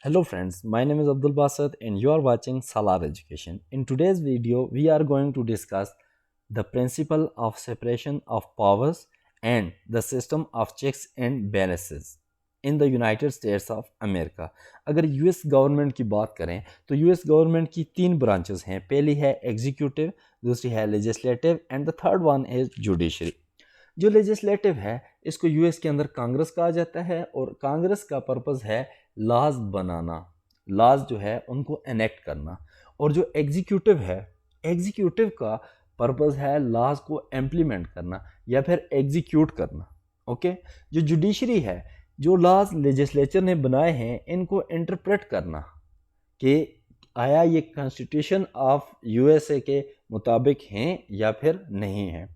Hello friends, my name is Abdul Basit and you are watching Salar Education. In today's video, we are going to discuss the principle of separation of powers and the system of checks and balances in the United States of America. अगर US government की बात करें तो US government की तीन branches हैं. पहली है एग्जीक्यूटिव, दूसरी है legislative and the third one is judiciary. जो लेजिस्लेटिव है इसको यूएस के अंदर कांग्रेस कहा जाता है और कांग्रेस का पर्पस है लॉज बनाना, लॉज जो है उनको एनेक्ट करना. और जो एग्जीक्यूटिव है, एग्जीक्यूटिव का पर्पस है लॉज को इम्प्लीमेंट करना या फिर एग्जीक्यूट करना. ओके. जो जुडिशरी है, जो लॉज लेजिस्लेचर ने बनाए हैं इनको इंटरप्रेट करना कि आया ये कॉन्स्टिट्यूशन ऑफ यूएसए के मुताबिक हैं या फिर नहीं हैं.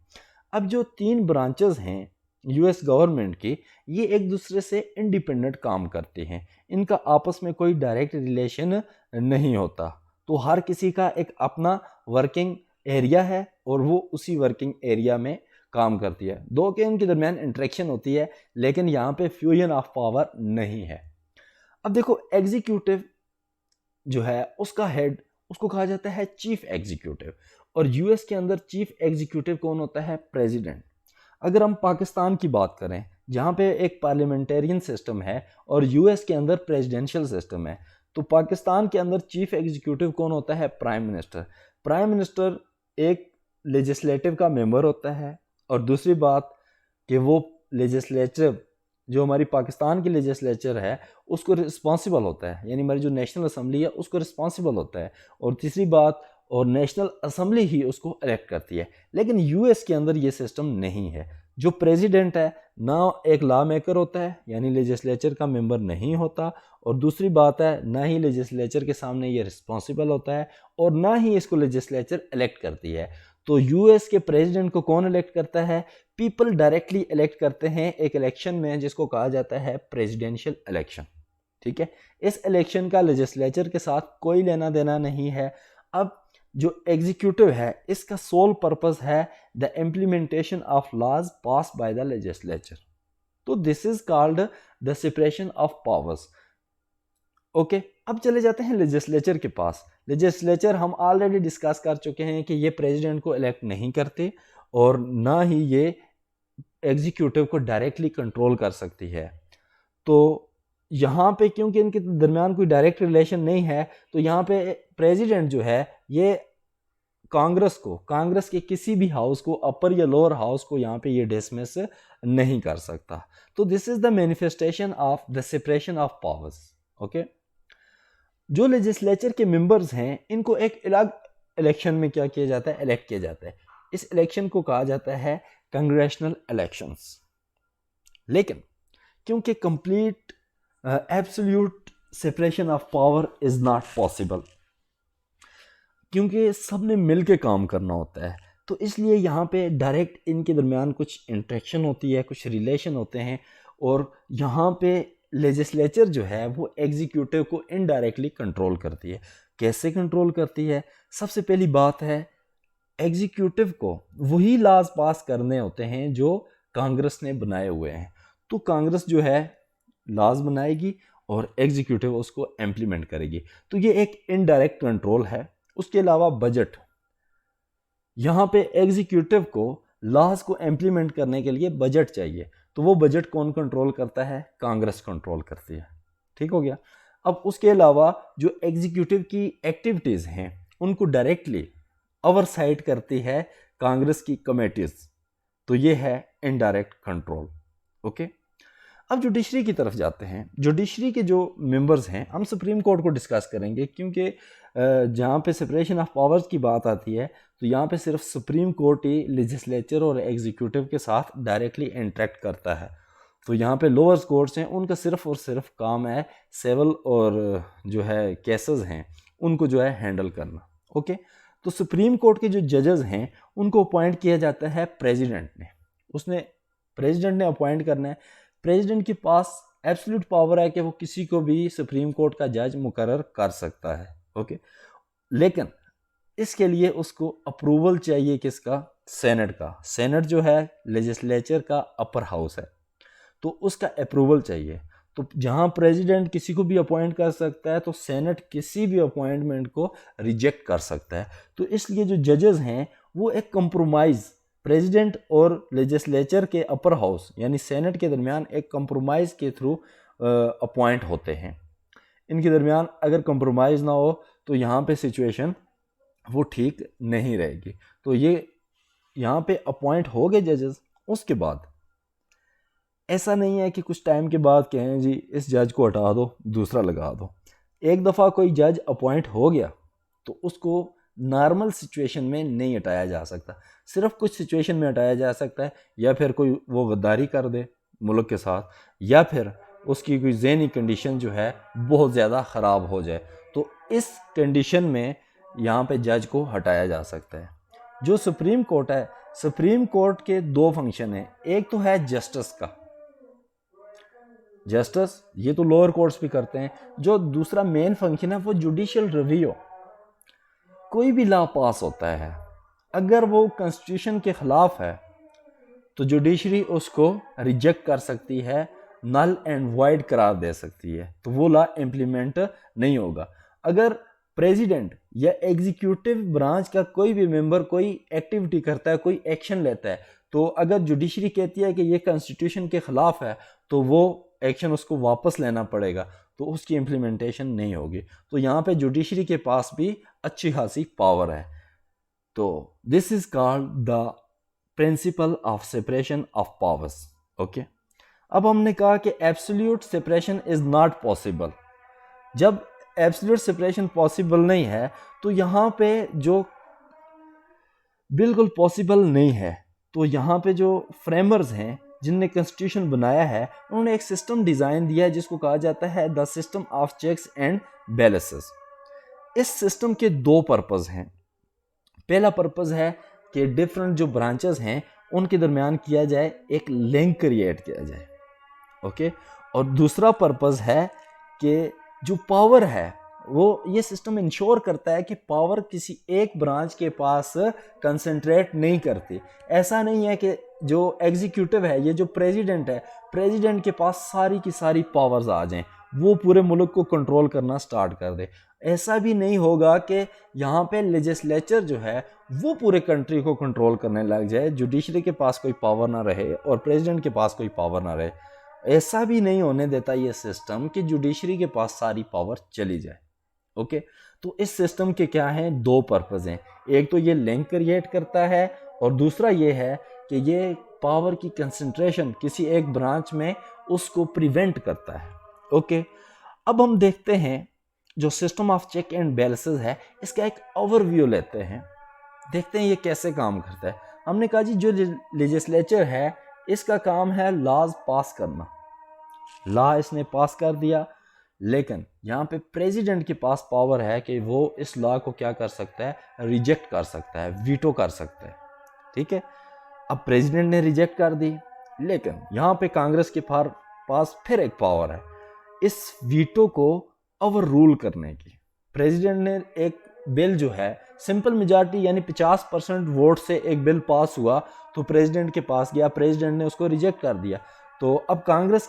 अब जो तीन ब्रांचेस हैं यूएस गवर्नमेंट की, ये एक दूसरे से इंडिपेंडेंट काम करते हैं. इनका आपस में कोई डायरेक्ट रिलेशन नहीं होता. तो हर किसी का एक अपना वर्किंग एरिया है और वो उसी वर्किंग एरिया में काम करती है. दो के इनके दरमियान इंटरेक्शन होती है लेकिन यहाँ पे फ्यूजन ऑफ पावर नहीं है. अब देखो, एग्जीक्यूटिव जो है उसका हेड, उसको कहा जाता है चीफ एग्जीक्यूटिव. और यूएस के अंदर चीफ एग्जीक्यूटिव कौन होता है? प्रेसिडेंट. अगर हम पाकिस्तान की बात करें जहाँ पे एक पार्लियामेंटेरियन सिस्टम है और यूएस के अंदर प्रेसिडेंशियल सिस्टम है, तो पाकिस्तान के अंदर चीफ एग्जीक्यूटिव कौन होता है? Prime minister. प्राइम मिनिस्टर एक लेजिस्लेटिव का मेंबर होता है. और दूसरी बात कि वो लेजिस्लेटिव जो हमारी पाकिस्तान की लेजिस्लेचर है उसको रिस्पॉन्सिबल होता है, यानी हमारी जो नेशनल असम्बली है उसको रिस्पॉन्सिबल होता है. और तीसरी बात, और नेशनल असम्बली ही उसको इलेक्ट करती है. लेकिन यूएस के अंदर ये सिस्टम नहीं है. जो प्रेसिडेंट है ना एक लॉ मेकर होता है, यानी लेजिस्लेचर का मेंबर नहीं होता. और दूसरी बात है, ना ही लेजिस्लेचर के सामने ये रिस्पॉन्सिबल होता है और ना ही इसको लेजिस्लेचर इलेक्ट करती है. तो यूएस के प्रेसिडेंट को कौन इलेक्ट करता है? पीपल डायरेक्टली इलेक्ट करते हैं एक इलेक्शन में जिसको कहा जाता है प्रेसिडेंशियल इलेक्शन. ठीक है. इस इलेक्शन का लेजिस्लेचर के साथ कोई लेना देना नहीं है. अब जो एग्जीक्यूटिव है इसका सोल पर्पस है the implementation of laws passed by the legislature. तो this is called the separation of powers. Okay. अब चले जाते हैं लेजिस्लेचर के पास. लेजिस्लेचर हम ऑलरेडी डिस्कस कर चुके हैं कि ये प्रेसिडेंट को इलेक्ट नहीं करते और ना ही ये एग्जीक्यूटिव को डायरेक्टली कंट्रोल कर सकती है. तो यहाँ पे क्योंकि इनके दरमियान कोई डायरेक्ट रिलेशन नहीं है, तो यहाँ पे प्रेसिडेंट जो है ये कांग्रेस के किसी भी हाउस को, अपर या लोअर हाउस को यहाँ पे ये डिसमिस नहीं कर सकता. तो this is the manifestation of the separation of powers. Okay. जो लेजिस्लेचर के मेंबर्स हैं इनको एक अलग इलेक्शन में क्या किया जाता है? इलेक्ट किया जाता है. इस इलेक्शन को कहा जाता है कांग्रेशनल इलेक्शंस. लेकिन क्योंकि complete absolute separation of power is not possible, क्योंकि सब ने मिल के काम करना होता है, तो इसलिए यहाँ पे डायरेक्ट इनके दरमियान कुछ इंटरेक्शन होती है, कुछ रिलेशन होते हैं. और यहाँ पे लेजिस्लेचर जो है वो एग्जीक्यूटिव को इनडायरेक्टली कंट्रोल करती है. कैसे कंट्रोल करती है? सबसे पहली बात है, एग्जीक्यूटिव को वही लॉज पास करने होते हैं जो कांग्रेस ने बनाए हुए हैं. तो कांग्रेस जो है लॉज बनाएगी और एग्जीक्यूटिव उसको इम्प्लीमेंट करेगी. तो ये एक इनडायरेक्ट कंट्रोल है. उसके अलावा बजट, यहाँ पे एग्जीक्यूटिव को लॉज को इम्प्लीमेंट करने के लिए बजट चाहिए, तो वो बजट कौन कंट्रोल करता है? कांग्रेस कंट्रोल करती है. ठीक हो गया. अब उसके अलावा जो एग्जीक्यूटिव की एक्टिविटीज़ हैं उनको डायरेक्टली ओवरसाइट करती है कांग्रेस की कमेटीज. तो ये है इनडायरेक्ट कंट्रोल. ओके. अब जुडिशरी की तरफ जाते हैं. जुडिशरी के जो मेंबर्स हैं, हम सुप्रीम कोर्ट को डिस्कस करेंगे क्योंकि जहाँ पे सेपरेशन ऑफ पावर्स की बात आती है तो यहाँ पे सिर्फ सुप्रीम कोर्ट ही लेजिस्लेचर और एग्जीक्यूटिव के साथ डायरेक्टली इंटरेक्ट करता है. तो यहाँ पे लोअर कोर्ट्स हैं, उनका सिर्फ और सिर्फ काम है सिविल और जो है केसेस हैं उनको जो है हैंडल करना. ओके. तो सुप्रीम कोर्ट के जो जजेस हैं उनको अपॉइंट किया जाता है प्रेसिडेंट ने. प्रेसिडेंट ने अपॉइंट करना है. प्रेसिडेंट के पास एब्सोल्यूट पावर है कि वो किसी को भी सुप्रीम कोर्ट का जज मुकर्रर कर सकता है. ओके. लेकिन इसके लिए उसको अप्रूवल चाहिए किसका? सेनेट का. सेनेट जो है लेजिस्लेचर का अपर हाउस है, तो उसका अप्रूवल चाहिए. तो जहां प्रेसिडेंट किसी को भी अपॉइंट कर सकता है तो सेनेट किसी भी अपॉइंटमेंट को रिजेक्ट कर सकता है। तो इसलिए जो जजेस हैं वो एक कंप्रोमाइज प्रेसिडेंट और लेजिस्लेचर के अपर हाउस यानी सेनेट के दरमियान एक कंप्रोमाइज के थ्रू अपॉइंट होते हैं। इनके दरमियान अगर कंप्रोमाइज ना हो तो यहाँ पे सिचुएशन वो ठीक नहीं रहेगी। तो ये यहाँ पे अपॉइंट हो गए जजेस, उसके बाद ऐसा नहीं है कि कुछ टाइम के बाद कहें जी इस जज को हटा दो दूसरा लगा दो। एक दफ़ा कोई जज अपॉइंट हो गया तो उसको नॉर्मल सिचुएशन में नहीं हटाया जा सकता, सिर्फ कुछ सिचुएशन में हटाया जा सकता है, या फिर कोई वो गद्दारी कर दे मुल्क के साथ, या फिर उसकी कोई ज़हनी कंडीशन जो है बहुत ज़्यादा ख़राब हो जाए, तो इस कंडीशन में यहाँ पे जज को हटाया जा सकता है। जो सुप्रीम कोर्ट है, सुप्रीम कोर्ट के दो फंक्शन हैं, एक तो है जस्टिस का, जस्टिस ये तो लोअर कोर्ट्स भी करते हैं। जो दूसरा मेन फंक्शन है वो जुडिशियल रिव्यू। कोई भी लॉ पास होता है अगर वो कॉन्स्टिट्यूशन के खिलाफ है तो जुडिशरी उसको रिजेक्ट कर सकती है, नल एंड वाइड करार दे सकती है, तो वो लॉ इम्प्लीमेंट नहीं होगा। अगर प्रेसिडेंट या एग्जीक्यूटिव ब्रांच का कोई भी मेंबर कोई एक्टिविटी करता है, कोई एक्शन लेता है, तो अगर जुडिशरी कहती है कि ये कॉन्स्टिट्यूशन के खिलाफ है तो वो एक्शन उसको वापस लेना पड़ेगा, तो उसकी इम्प्लीमेंटेशन नहीं होगी। तो यहाँ पे जुडिशरी के पास भी अच्छी खासी पावर है। तो this is called the principle of separation of powers. Okay, अब हमने कहा कि absolute separation is not possible. जब एब्सोल्यूट सेपरेशन पॉसिबल नहीं है तो यहाँ पे जो बिल्कुल पॉसिबल नहीं है, तो यहाँ पे जो फ्रेमर्स हैं जिनने कॉन्स्टिट्यूशन बनाया है उन्होंने एक सिस्टम डिज़ाइन दिया है जिसको कहा जाता है the system of checks and balances. इस सिस्टम के दो पर्पस हैं। पहला पर्पस है कि डिफरेंट जो ब्रांचेस हैं उनके दरमियान किया जाए, एक लिंक क्रिएट किया जाए। ओके, और दूसरा पर्पस है कि जो पावर है वो ये सिस्टम इंश्योर करता है कि पावर किसी एक ब्रांच के पास कंसंट्रेट नहीं करती। ऐसा नहीं है कि जो एग्जीक्यूटिव है, ये जो प्रेसिडेंट है, प्रेसिडेंट के पास सारी की सारी पावर्स आ जाएं, वो पूरे मुल्क को कंट्रोल करना स्टार्ट कर दे। ऐसा भी नहीं होगा कि यहाँ पे लेजिस्लेचर जो है वो पूरे कंट्री को कंट्रोल करने लग जाए, जुडिशरी के पास कोई पावर ना रहे और प्रेसिडेंट के पास कोई पावर ना रहे। ऐसा भी नहीं होने देता ये सिस्टम कि जुडिशरी के पास सारी पावर चली जाए। ओके, तो इस सिस्टम के क्या हैं, दो पर्पस हैं। एक तो ये लिंक क्रिएट करता है और दूसरा ये है कि ये पावर की कंसंट्रेशन किसी एक ब्रांच में उसको प्रिवेंट करता है। ओके, अब हम देखते हैं जो system of check and balances है इसका एक ओवरव्यू लेते हैं, देखते हैं ये कैसे काम करता है। हमने कहा जी जो लेजिस्लेचर है इसका काम है लॉज पास करना, लॉ इसने पास कर दिया, लेकिन यहाँ पे प्रेसिडेंट के पास पावर है कि वो इस लॉ को क्या कर सकता है, रिजेक्ट कर सकता है, वीटो कर सकता है। ठीक है, अब प्रेसिडेंट ने रिजेक्ट कर दी, लेकिन यहाँ पे कांग्रेस के पास फिर एक पावर है इस वीटो को ओवर रूल करने की। प्रेसिडेंट ने एक बिल जो है सिंपल मेजॉरिटी यानी 50% वोट से एक बिल पास हुआ तो प्रेसिडेंट के पास गया, प्रेसिडेंट ने उसको रिजेक्ट कर दिया। तो अब कांग्रेस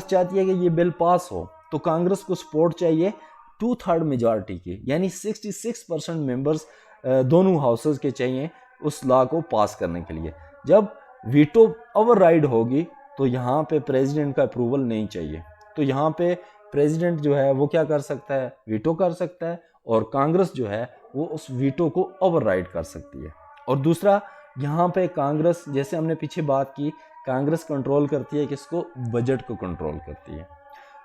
चाहती है कि ये बिल पास हो, तो कांग्रेस को सपोर्ट चाहिए 2/3 मेजॉरिटी की, यानी 66% मेंबर्स दोनों हाउसेस के चाहिए उस लॉ को पास करने के लिए। जब वीटो ओवरराइड होगी तो यहाँ पे प्रेसिडेंट का अप्रूवल नहीं चाहिए, तो यहाँ पे प्रेसिडेंट जो है वो क्या कर सकता है, वीटो कर सकता है, और कांग्रेस जो है वो उस वीटो को ओवरराइड कर सकती है। और दूसरा यहाँ पे कांग्रेस, जैसे हमने पीछे बात की, कांग्रेस कंट्रोल करती है किसको, बजट को कंट्रोल करती है।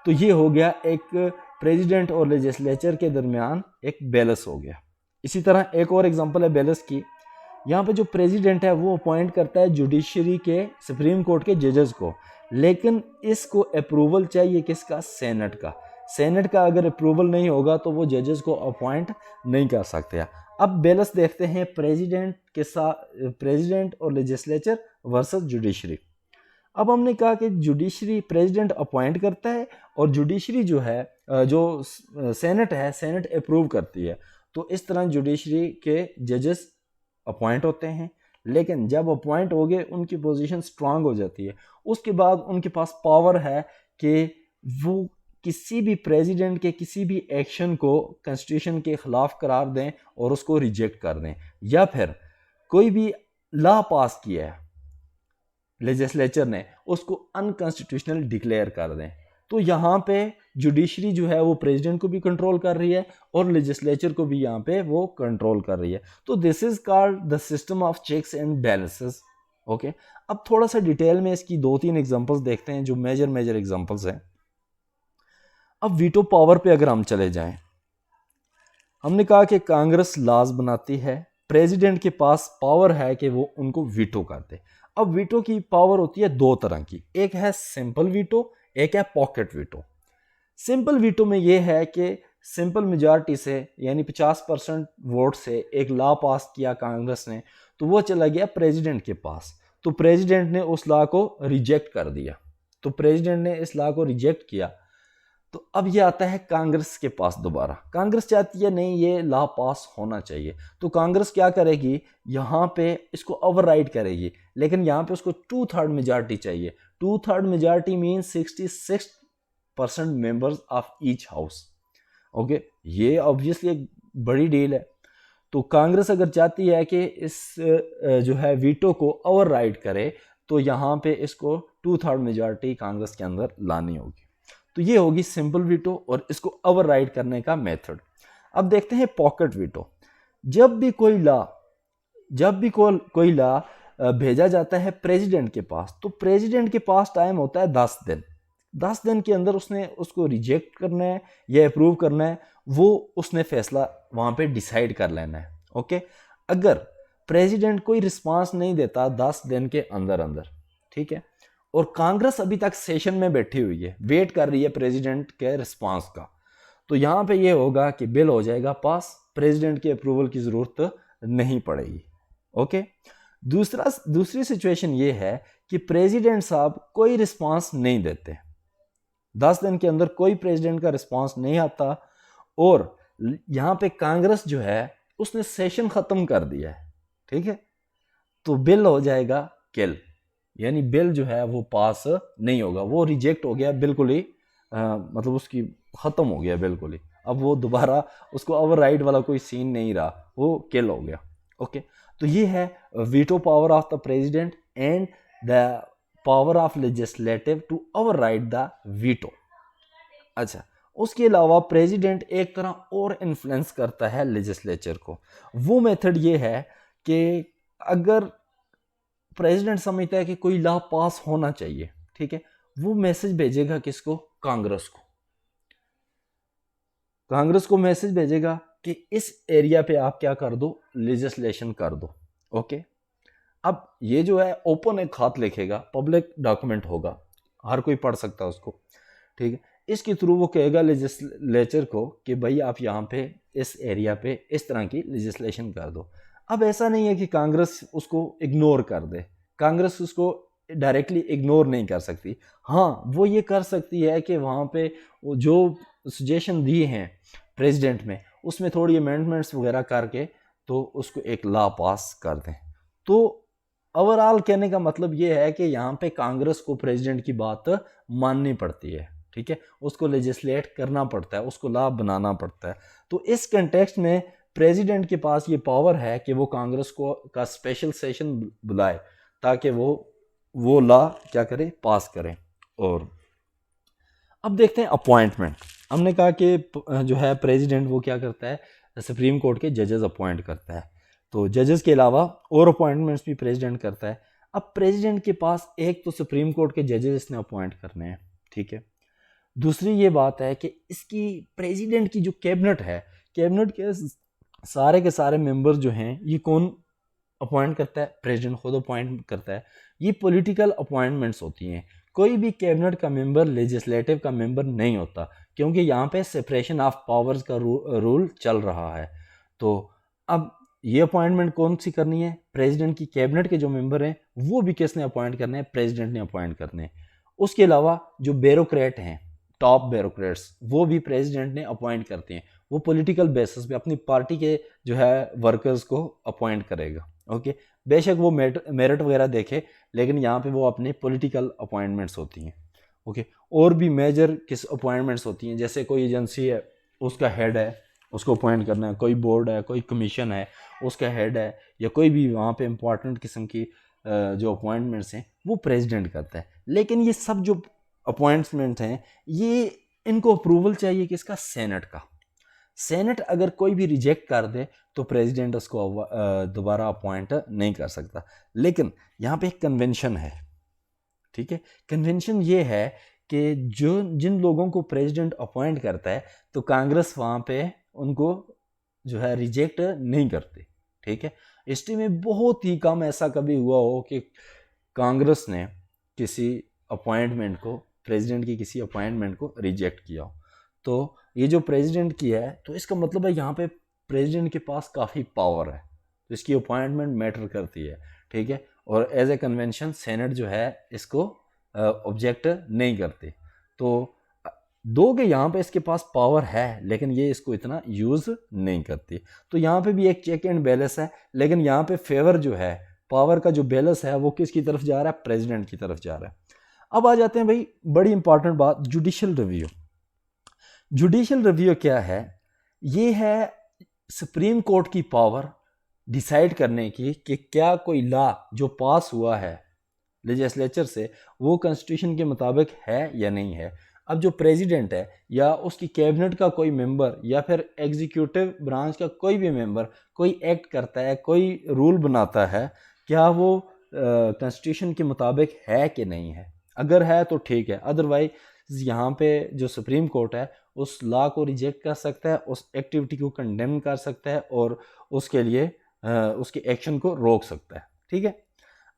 तो ये हो गया एक प्रेसिडेंट और लेजिस्लेचर के दरमियान एक बैलेंस हो गया। इसी तरह एक और एग्जांपल है बैलेंस की। यहाँ पे जो प्रेसिडेंट है वो अपॉइंट करता है जुडिशरी के, सुप्रीम कोर्ट के जजेस को, लेकिन इसको अप्रूवल चाहिए किसका, सेनेट का। सेनेट का अगर अप्रूवल नहीं होगा तो वो जजेस को अपॉइंट नहीं कर सकते। अब बैलेंस देखते हैं प्रेसिडेंट के साथ, प्रेसिडेंट और लेजिस्लेचर वर्सेस जुडिशरी। अब हमने कहा कि जुडिशरी प्रेसिडेंट अपॉइंट करता है और जुडिशरी जो है, जो सेनेट है, सेनेट अप्रूव करती है। तो इस तरह जुडिशरी के जजेस अपॉइंट होते हैं, लेकिन जब अपॉइंट हो गए उनकी पोजीशन स्ट्रांग हो जाती है, उसके बाद उनके पास पावर है कि वो किसी भी प्रेसिडेंट के किसी भी एक्शन को कॉन्स्टिट्यूशन के खिलाफ करार दें और उसको रिजेक्ट कर दें, या फिर कोई भी लॉ पास किया है लेजिस्लेचर ने उसको अनकॉन्स्टिट्यूशनल डिक्लेयर कर दें। तो यहाँ पे जुडिशरी जो है वो प्रेसिडेंट को भी कंट्रोल कर रही है और लेजिस्लेचर को भी यहाँ पे वो कंट्रोल कर रही है। तो this is called the system of checks and balances. Okay, अब थोड़ा सा डिटेल में इसकी 2-3 एग्जांपल्स देखते हैं जो मेजर एग्जांपल्स हैं। अब वीटो पावर पे अगर हम चले जाएं, हमने कहा कि कांग्रेस लॉज बनाती है, प्रेसिडेंट के पास पावर है कि वो उनको वीटो कर दे। अब वीटो की पावर होती है 2 तरह की, एक है सिंपल वीटो, एक है पॉकेट वीटो। सिंपल वीटो में ये है कि सिंपल मेजॉरिटी से यानी 50% वोट से एक लॉ पास किया कांग्रेस ने, तो वो चला गया प्रेसिडेंट के पास, तो प्रेसिडेंट ने उस लॉ को रिजेक्ट कर दिया। तो प्रेसिडेंट ने इस लॉ को रिजेक्ट किया, तो अब ये आता है कांग्रेस के पास दोबारा। कांग्रेस चाहती है नहीं ये लॉ पास होना चाहिए, तो कांग्रेस क्या करेगी, यहाँ पे इसको ओवरराइड करेगी, लेकिन यहाँ पे उसको 2/3 मेजॉरिटी चाहिए। 2/3 majority mean 66% members of each house. Okay, ये ऑब्वियसली एक बड़ी डील है। तो कांग्रेस अगर चाहती है कि इस जो है वीटो को ओवरराइड करे, तो यहाँ पे इसको 2/3 मेजॉरिटी कांग्रेस के अंदर लानी होगी। तो ये होगी सिंपल वीटो और इसको ओवरराइड करने का मेथड। अब देखते हैं पॉकेट वीटो। जब भी कोई लॉ भेजा जाता है प्रेसिडेंट के पास, तो प्रेसिडेंट के पास टाइम होता है 10 दिन। 10 दिन के अंदर उसने उसको रिजेक्ट करना है या अप्रूव करना है, वो उसने फैसला वहां पे डिसाइड कर लेना है। ओके, अगर प्रेसिडेंट कोई रिस्पांस नहीं देता 10 दिन के अंदर अंदर, ठीक है, और कांग्रेस अभी तक सेशन में बैठी हुई है, वेट कर रही है प्रेसिडेंट के रिस्पांस का, तो यहाँ पे ये होगा कि बिल हो जाएगा पास, प्रेसिडेंट के अप्रूवल की जरूरत नहीं पड़ेगी। ओके, दूसरी सिचुएशन ये है कि प्रेसिडेंट साहब कोई रिस्पांस नहीं देते, 10 दिन के अंदर कोई प्रेसिडेंट का रिस्पांस नहीं आता, और यहाँ पे कांग्रेस जो है उसने सेशन खत्म कर दिया है, ठीक है, तो बिल हो जाएगा किल, यानी बिल जो है वो पास नहीं होगा, वो रिजेक्ट हो गया बिल्कुल ही, मतलब उसकी खत्म हो गया बिल्कुल ही। अब वो दोबारा उसको ओवरराइड वाला कोई सीन नहीं रहा, वो किल हो गया। ओके, तो ये है veto power of the president and the power of legislative to override the veto. अच्छा, उसके अलावा प्रेसिडेंट एक तरह और इन्फ्लुएंस करता है लेजिस्लेचर को। वो मेथड ये है कि अगर प्रेसिडेंट समझता है कि कोई लॉ पास होना चाहिए, ठीक है, वो मैसेज भेजेगा किसको, कांग्रेस को। कांग्रेस को मैसेज भेजेगा कि इस एरिया पे आप क्या कर दो, लेजिस्लेशन कर दो। ओके, अब ये जो है ओपन एक खात लिखेगा, पब्लिक डॉक्यूमेंट होगा, हर कोई पढ़ सकता है उसको, ठीक है, इसके थ्रू वो कहेगा लेजिस्लेचर को कि भाई आप यहाँ पे इस एरिया पे इस तरह की लेजिस्लेशन कर दो। अब ऐसा नहीं है कि कांग्रेस उसको इग्नोर कर दे, कांग्रेस उसको डायरेक्टली इग्नोर नहीं कर सकती। हाँ, वो ये कर सकती है कि वहाँ पे जो सजेशन दिए हैं प्रेसिडेंट में, उसमें थोड़ी अमेंडमेंट्स वगैरह करके तो उसको एक लॉ पास कर दें। तो ओवरऑल कहने का मतलब ये है कि यहाँ पे कांग्रेस को प्रेसिडेंट की बात माननी पड़ती है, ठीक है, उसको लेजिस्लेट करना पड़ता है, उसको लॉ बनाना पड़ता है। तो इस कंटेक्स्ट में प्रेसिडेंट के पास ये पावर है कि वो कांग्रेस को का स्पेशल सेशन बुलाए ताकि वो लॉ क्या करे, पास करें। और अब देखते हैं अपॉइंटमेंट। हमने कहा कि जो है प्रेसिडेंट वो क्या करता है, सुप्रीम कोर्ट के जजेस अपॉइंट करता है, तो जजेस के अलावा और अपॉइंटमेंट्स भी प्रेसिडेंट करता है। अब प्रेसिडेंट के पास एक तो सुप्रीम कोर्ट के जजेस इसने अपॉइंट करने हैं, ठीक है, दूसरी ये बात है कि इसकी प्रेसिडेंट की जो कैबिनेट है, कैबिनेट के सारे मेंबर जो हैं ये कौन अपॉइंट करता है, प्रेसिडेंट खुद अपॉइंट करता है। ये पॉलिटिकल अपॉइंटमेंट्स होती हैं, कोई भी कैबिनेट का मेंबर लेजिस्लेटिव का मेंबर नहीं होता, क्योंकि यहाँ पे सेपरेशन ऑफ पावर्स का रूल चल रहा है। तो अब ये अपॉइंटमेंट कौन सी करनी है, प्रेसिडेंट की कैबिनेट के जो मेंबर हैं वो भी किसने अपॉइंट करने हैं, प्रेसिडेंट ने अपॉइंट करने हैं। उसके अलावा जो ब्यूरोक्रेट हैं, टॉप ब्यूरोक्रेट्स, वो भी प्रेसिडेंट ने अपॉइंट करते हैं, वो पॉलिटिकल बेसिस पे अपनी पार्टी के जो है वर्कर्स को अपॉइंट करेगा। ओके, बेशक वो मेरिट वगैरह देखे, लेकिन यहाँ पे वो अपनी पॉलिटिकल अपॉइंटमेंट्स होती हैं। ओके, और भी मेजर किस अपॉइंटमेंट्स होती हैं, जैसे कोई एजेंसी है उसका हेड है, उसको अपॉइंट करना है, कोई बोर्ड है, कोई कमीशन है, उसका हेड है, या कोई भी वहाँ पे इंपॉर्टेंट किस्म की जो अपॉइंटमेंट्स हैं वो प्रेसिडेंट करता है। लेकिन ये सब जो अपॉइंटमेंट हैं ये इनको अप्रूवल चाहिए किसका? सेनेट का। सेनेट अगर कोई भी रिजेक्ट कर दे तो प्रेसिडेंट उसको दोबारा अपॉइंट नहीं कर सकता। लेकिन यहाँ पे एक कन्वेंशन है, ठीक है। कन्वेंशन ये है कि जो जिन लोगों को प्रेसिडेंट अपॉइंट करता है तो कांग्रेस वहाँ पे उनको जो है रिजेक्ट नहीं करती, ठीक है। हिस्ट्री में बहुत ही कम ऐसा कभी हुआ हो कि कांग्रेस ने किसी अपॉइंटमेंट को, प्रेसिडेंट की किसी अपॉइंटमेंट को रिजेक्ट किया हो। तो ये जो प्रेसिडेंट की है तो इसका मतलब है यहाँ पे प्रेसिडेंट के पास काफ़ी पावर है, तो इसकी अपॉइंटमेंट मैटर करती है, ठीक है। और एज ए कन्वेंशन सेनेट जो है इसको ऑब्जेक्ट नहीं करती। तो दो के यहाँ पे इसके पास पावर है लेकिन ये इसको इतना यूज़ नहीं करती। तो यहाँ पे भी एक चेक एंड बैलेंस है, लेकिन यहाँ पे फेवर जो है, पावर का जो बैलेंस है वो किसकी तरफ जा रहा है? प्रेसिडेंट की तरफ जा रहा है। अब आ जाते हैं भाई बड़ी इंपॉर्टेंट बात, जुडिशियल रिव्यू। जुडिशियल रिव्यू क्या है? ये है सुप्रीम कोर्ट की पावर डिसाइड करने की कि क्या कोई लॉ जो पास हुआ है लेजिस्लेचर से वो कॉन्स्टिट्यूशन के मुताबिक है या नहीं है। अब जो प्रेसिडेंट है या उसकी कैबिनेट का कोई मेंबर या फिर एग्जीक्यूटिव ब्रांच का कोई भी मेंबर कोई एक्ट करता है, कोई रूल बनाता है, क्या वो कॉन्स्टिट्यूशन के मुताबिक है कि नहीं है? अगर है तो ठीक है, अदरवाइज यहाँ पे जो सुप्रीम कोर्ट है उस लॉ को रिजेक्ट कर सकता है, उस एक्टिविटी को कंडेम कर सकता है और उसके लिए उसके एक्शन को रोक सकता है, ठीक है।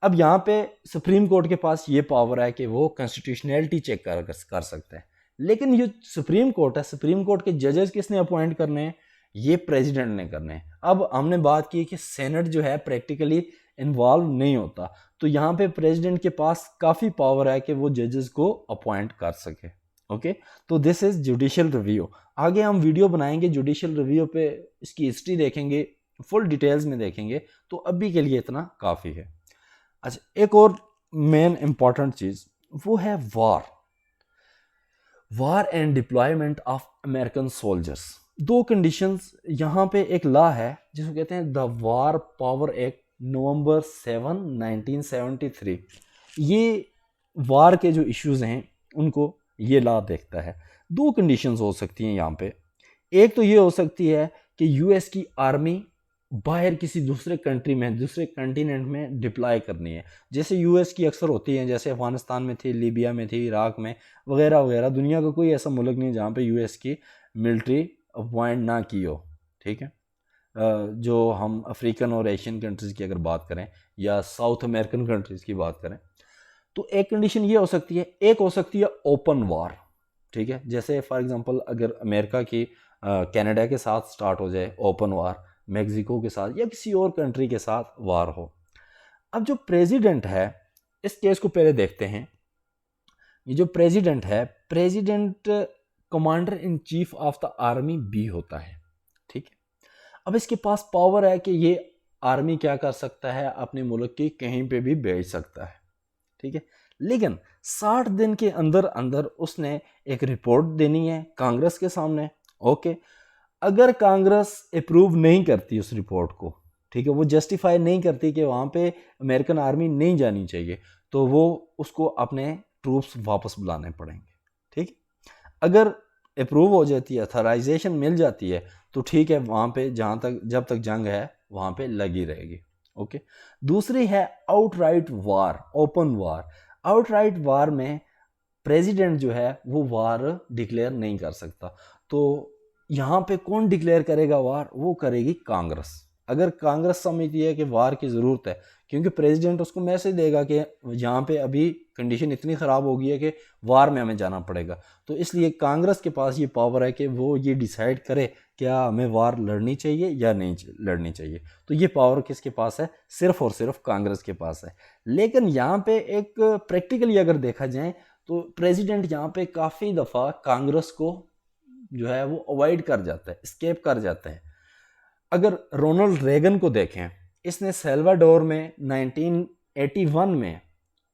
अब यहाँ पे सुप्रीम कोर्ट के पास ये पावर है कि वो कॉन्स्टिट्यूशनैलिटी चेक कर सकता है। लेकिन ये सुप्रीम कोर्ट है, सुप्रीम कोर्ट के जजेस किसने अपॉइंट करने हैं? ये प्रेसिडेंट ने करने हैं। अब हमने बात की कि सेनेट जो है प्रैक्टिकली इन्वॉल्व नहीं होता, तो यहाँ पे प्रेसिडेंट के पास काफ़ी पावर है कि वो जजेस को अपॉइंट कर सके। ओके, तो दिस इज जुडिशियल रिव्यू। आगे हम वीडियो बनाएंगे जुडिशियल रिव्यू पे, इसकी हिस्ट्री देखेंगे, फुल डिटेल्स में देखेंगे, तो अभी के लिए इतना काफ़ी है। अच्छा, एक और मेन इंपॉर्टेंट चीज वो है war and deployment of American soldiers. दो कंडीशंस यहाँ पे, एक लॉ है जिसको कहते हैं the war power act November 7, 1973। ये वार के जो इश्यूज हैं उनको ये लॉ देखता है। दो कंडीशंस हो सकती हैं यहाँ पे। एक तो ये हो सकती है कि यूएस की आर्मी बाहर किसी दूसरे कंट्री में, दूसरे कंटिनेंट में डिप्लॉय करनी है, जैसे यूएस की अक्सर होती हैं, जैसे अफगानिस्तान में थी, लीबिया में थी, इराक में वगैरह वगैरह। दुनिया का कोई ऐसा मुल्क नहीं जहाँ पे यूएस की मिलिट्री अपॉइंट ना की हो, ठीक है। जो हम अफ्रीकन और एशियन कंट्रीज़ की अगर बात करें या साउथ अमेरिकन कंट्रीज़ की बात करें, तो एक कंडीशन ये हो सकती है। एक हो सकती है ओपन वार, ठीक है, जैसे फॉर एग्जांपल अगर अमेरिका की कनाडा के साथ स्टार्ट हो जाए ओपन वार, मेक्सिको के साथ या किसी और कंट्री के साथ वार हो। अब जो प्रेसिडेंट है, इस केस को पहले देखते हैं। ये जो प्रेसिडेंट है, president commander in chief of the army भी होता है, ठीक है। अब इसके पास पावर है कि ये आर्मी क्या कर सकता है, अपने मुल्क की कहीं पे भी भेज सकता है, ठीक है। लेकिन 60 दिन के अंदर अंदर उसने एक रिपोर्ट देनी है कांग्रेस के सामने। ओके, अगर कांग्रेस अप्रूव नहीं करती उस रिपोर्ट को, ठीक है, वो जस्टिफाई नहीं करती कि वहाँ पे अमेरिकन आर्मी नहीं जानी चाहिए, तो वो उसको अपने ट्रूप्स वापस बुलाने पड़ेंगे, ठीक। अगर अप्रूव हो जाती है, अथराइजेशन मिल जाती है, तो ठीक है, वहाँ पे जहाँ तक जब तक जंग है वहाँ पे लगी रहेगी। ओके, दूसरी है आउटराइट वार, ओपन वार। आउटराइट वार में प्रेसिडेंट जो है वो वार डिक्लेयर नहीं कर सकता। तो यहाँ पे कौन डिक्लेयर करेगा वार? वो करेगी कांग्रेस। अगर कांग्रेस समझती है कि वार की ज़रूरत है, क्योंकि प्रेसिडेंट उसको मैसेज देगा कि यहाँ पे अभी कंडीशन इतनी ख़राब हो गई है कि वार में हमें जाना पड़ेगा, तो इसलिए कांग्रेस के पास ये पावर है कि वो ये डिसाइड करे क्या हमें वार लड़नी चाहिए या नहीं लड़नी चाहिए। तो ये पावर किसके पास है? सिर्फ और सिर्फ कांग्रेस के पास है। लेकिन यहाँ पे एक प्रैक्टिकली अगर देखा जाए तो प्रेसिडेंट यहाँ पे काफ़ी दफ़ा कांग्रेस को जो है वो अवॉइड कर जाता है, स्केप कर जाता है। अगर रोनाल्ड रेगन को देखें, इसने सेल्वाडोर में 1981 में,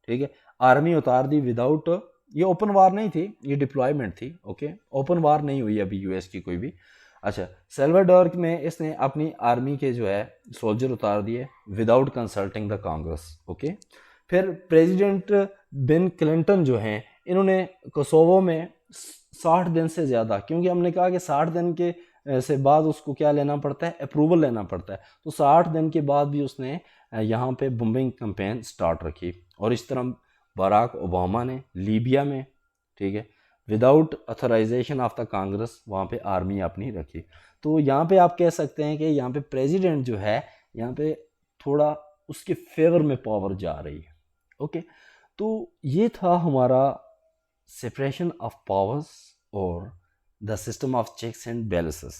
ठीक है, आर्मी उतार दी विदाउट ये ओपन वार नहीं थी, ये डिप्लॉयमेंट थी। ओके, ओपन वार नहीं हुई अभी यूएस की कोई भी। अच्छा, सेल्वाडोर में इसने अपनी आर्मी के जो है सोल्जर उतार दिए without consulting the Congress. Okay, फिर प्रेसिडेंट बिल क्लिंटन जो हैं इन्होंने कोसोवो में 60 दिन से ज़्यादा, क्योंकि हमने कहा कि 60 दिन के से बाद उसको क्या लेना पड़ता है, अप्रूवल लेना पड़ता है, तो 60 दिन के बाद भी उसने यहाँ पे बम्बिंग कैंपेन स्टार्ट रखी। और इस तरह बराक ओबामा ने लीबिया में, ठीक है, without authorisation of the Congress वहाँ पे आर्मी अपनी रखी। तो यहाँ पे आप कह सकते हैं कि यहाँ पे प्रेसिडेंट जो है यहाँ पे थोड़ा उसके फेवर में पावर जा रही है। ओके, तो ये था हमारा सेपरेशन ऑफ पावर्स और the system of checks and balances.